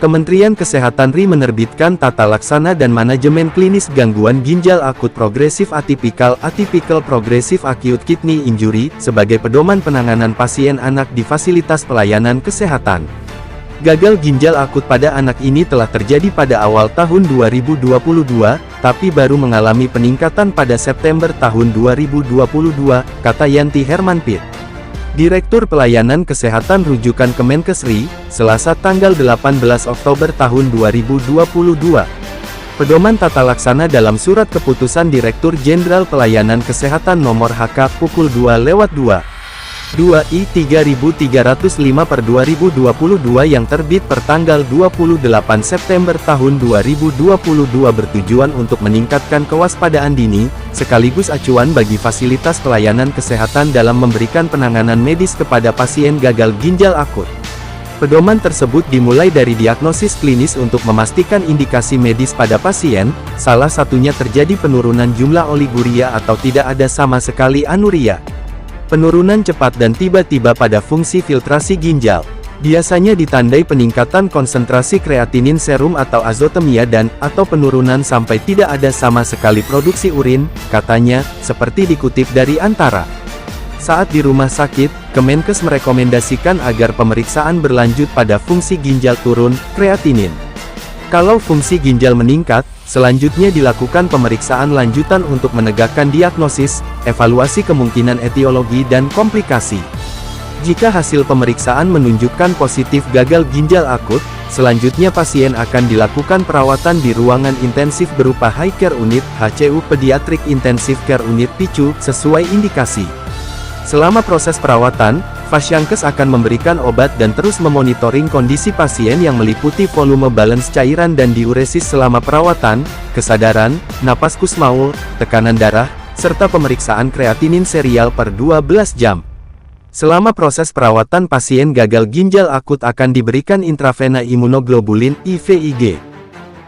Kementerian Kesehatan RI menerbitkan Tata Laksana dan Manajemen Klinis Gangguan Ginjal Akut Progresif Atipikal Progressive Acute Kidney Injury sebagai pedoman penanganan pasien anak di fasilitas pelayanan kesehatan. Gagal ginjal akut pada anak ini telah terjadi pada awal tahun 2022, tapi baru mengalami peningkatan pada September tahun 2022, kata Yanti Hermanpit, Direktur Pelayanan Kesehatan Rujukan Kemenkes RI, Selasa tanggal 18 Oktober tahun 2022. Pedoman tata laksana dalam Surat Keputusan Direktur Jenderal Pelayanan Kesehatan Nomor HK pukul 2/2 I 3305/2022 yang terbit pertanggal 28 September tahun 2022 bertujuan untuk meningkatkan kewaspadaan dini, sekaligus acuan bagi fasilitas pelayanan kesehatan dalam memberikan penanganan medis kepada pasien gagal ginjal akut. Pedoman tersebut dimulai dari diagnosis klinis untuk memastikan indikasi medis pada pasien, salah satunya terjadi penurunan jumlah oliguria atau tidak ada sama sekali anuria. Penurunan cepat dan tiba-tiba pada fungsi filtrasi ginjal. Biasanya ditandai peningkatan konsentrasi kreatinin serum atau azotemia atau penurunan sampai tidak ada sama sekali produksi urin, katanya, seperti dikutip dari Antara. Saat di rumah sakit, Kemenkes merekomendasikan agar pemeriksaan berlanjut pada fungsi ginjal turun, kreatinin. Kalau fungsi ginjal meningkat, selanjutnya dilakukan pemeriksaan lanjutan untuk menegakkan diagnosis, evaluasi kemungkinan etiologi dan komplikasi. Jika hasil pemeriksaan menunjukkan positif gagal ginjal akut, selanjutnya pasien akan dilakukan perawatan di ruangan intensif berupa High Care Unit (HCU) Pediatric Intensive Care Unit (PICU) sesuai indikasi. Selama proses perawatan, Fasiankes akan memberikan obat dan terus memonitoring kondisi pasien yang meliputi volume balance cairan dan diuresis selama perawatan, kesadaran, napas kusmaul, tekanan darah, serta pemeriksaan kreatinin serial per 12 jam. Selama proses perawatan pasien gagal ginjal akut akan diberikan intravena imunoglobulin (IVIG).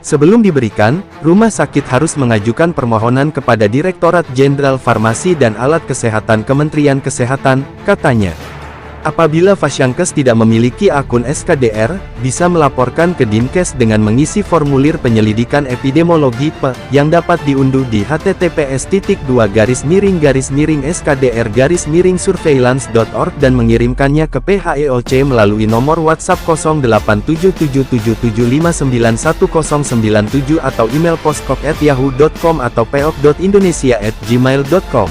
Sebelum diberikan, rumah sakit harus mengajukan permohonan kepada Direktorat Jenderal Farmasi dan Alat Kesehatan Kementerian Kesehatan, katanya. Apabila Fasiankes tidak memiliki akun SKDR, bisa melaporkan ke Dinkes dengan mengisi formulir penyelidikan epidemiologi yang dapat diunduh di https://skdr-surveillance.org dan mengirimkannya ke PHEOC melalui nomor WhatsApp 087775911097 atau email postkok@yahoo.com atau peok.indonesia@gmail.com.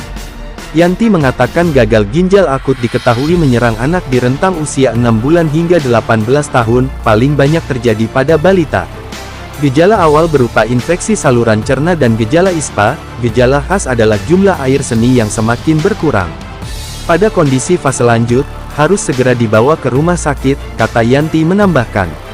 Yanti mengatakan gagal ginjal akut diketahui menyerang anak di rentang usia 6 bulan hingga 18 tahun, paling banyak terjadi pada balita. Gejala awal berupa infeksi saluran cerna dan gejala ISPA, gejala khas adalah jumlah air seni yang semakin berkurang. Pada kondisi fase lanjut, harus segera dibawa ke rumah sakit, kata Yanti menambahkan.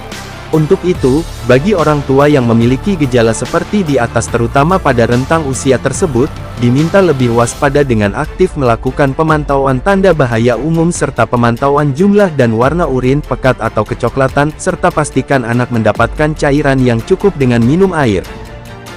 Untuk itu, bagi orang tua yang memiliki gejala seperti di atas terutama pada rentang usia tersebut, diminta lebih waspada dengan aktif melakukan pemantauan tanda bahaya umum serta pemantauan jumlah dan warna urin pekat atau kecoklatan, serta pastikan anak mendapatkan cairan yang cukup dengan minum air.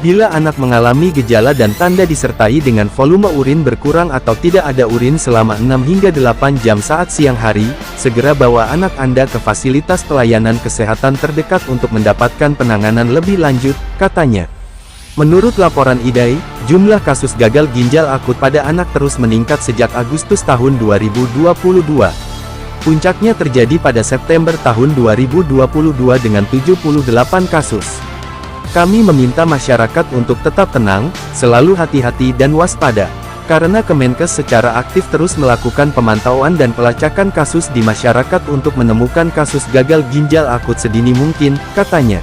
Bila anak mengalami gejala dan tanda disertai dengan volume urin berkurang atau tidak ada urin selama 6 hingga 8 jam saat siang hari, segera bawa anak Anda ke fasilitas pelayanan kesehatan terdekat untuk mendapatkan penanganan lebih lanjut, katanya. Menurut laporan IDAI, jumlah kasus gagal ginjal akut pada anak terus meningkat sejak Agustus tahun 2022. Puncaknya terjadi pada September tahun 2022 dengan 78 kasus. Kami meminta masyarakat untuk tetap tenang, selalu hati-hati dan waspada. Karena Kemenkes secara aktif terus melakukan pemantauan dan pelacakan kasus di masyarakat untuk menemukan kasus gagal ginjal akut sedini mungkin, katanya.